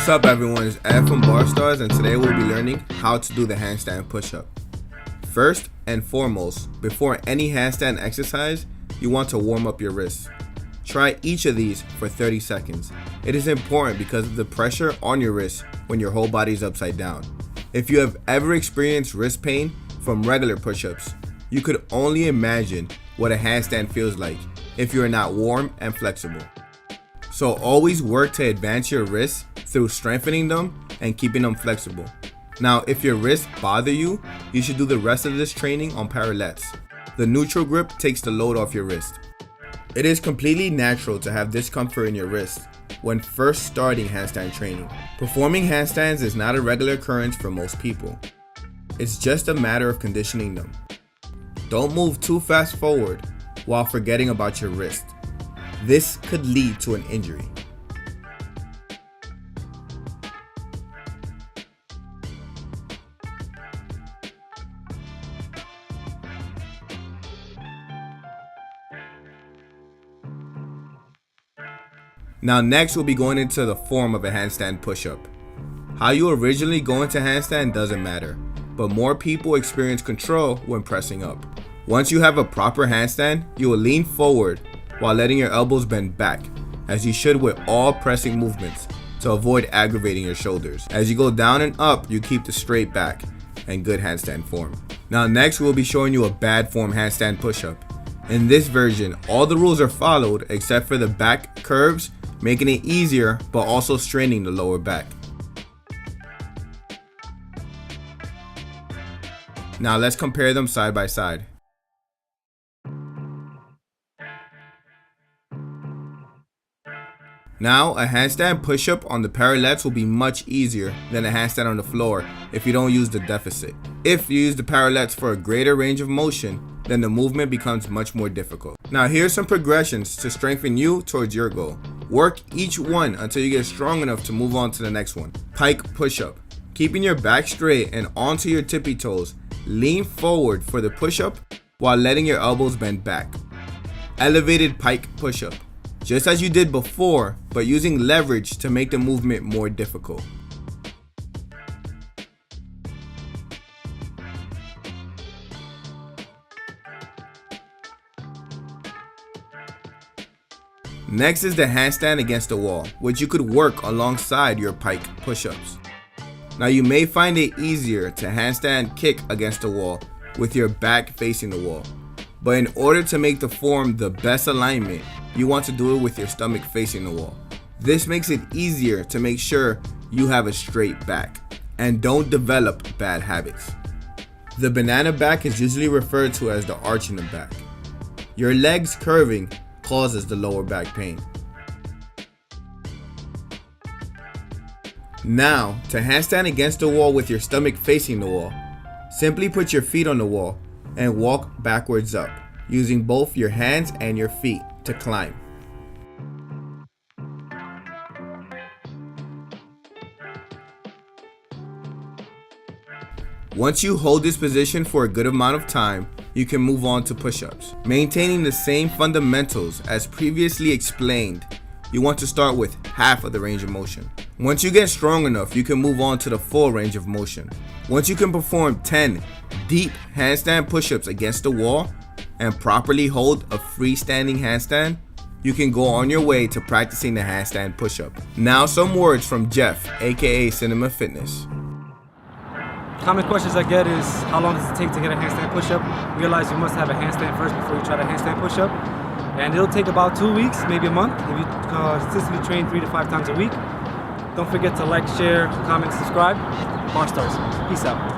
What's up everyone, it's Ed from Bar Stars, and today we'll be learning how to do the handstand push-up. First and foremost, before any handstand exercise, you want to warm up your wrists. Try each of these for 30 seconds. It is important because of the pressure on your wrists when your whole body is upside down. If you have ever experienced wrist pain from regular push-ups, you could only imagine what a handstand feels like if you are not warm and flexible. So always work to advance your wrists through strengthening them and keeping them flexible. Now, if your wrists bother you, you should do the rest of this training on parallettes. The neutral grip takes the load off your wrist. It is completely natural to have discomfort in your wrist when first starting handstand training. Performing handstands is not a regular occurrence for most people. It's just a matter of conditioning them. Don't move too fast forward while forgetting about your wrist. This could lead to an injury. Now next we'll be going into the form of a handstand push-up. How you originally go into handstand doesn't matter, but more people experience control when pressing up. Once you have a proper handstand, you will lean forward while letting your elbows bend back, as you should with all pressing movements, to avoid aggravating your shoulders. As you go down and up, you keep the straight back and good handstand form. Now next we'll be showing you a bad form handstand push-up. In this version, all the rules are followed except for the back curves, making it easier but also straining the lower back. Now let's compare them side by side. Now a handstand push-up on the parallettes will be much easier than a handstand on the floor if you don't use the deficit. If you use the parallettes for a greater range of motion, then the movement becomes much more difficult. Now here's some progressions to strengthen you towards your goal. Work each one until you get strong enough to move on to the next one. Pike push-up. Keeping your back straight and onto your tippy toes, lean forward for the push-up while letting your elbows bend back. Elevated pike push-up. Just as you did before, but using leverage to make the movement more difficult. Next is the handstand against the wall, which you could work alongside your pike push-ups. Now you may find it easier to handstand kick against the wall with your back facing the wall. But in order to make the form the best alignment, you want to do it with your stomach facing the wall. This makes it easier to make sure you have a straight back and don't develop bad habits. The banana back is usually referred to as the arch in the back. Your legs curving causes the lower back pain. Now, to handstand against the wall with your stomach facing the wall, simply put your feet on the wall and walk backwards up, using both your hands and your feet to climb. Once you hold this position for a good amount of time, you can move on to push-ups. Maintaining the same fundamentals as previously explained, you want to start with half of the range of motion. Once you get strong enough, you can move on to the full range of motion. Once you can perform 10 deep handstand push-ups against the wall and properly hold a freestanding handstand, you can go on your way to practicing the handstand push-up. Now some words from Jeff, aka Cinema Fitness. Common questions I get is, how long does it take to get a handstand push-up? Realize you must have a handstand first before you try the handstand push-up. And it'll take about 2 weeks, maybe a month, if you consistently train 3 to 5 times a week. Don't forget to like, share, comment, subscribe. Bar Stars. Peace out.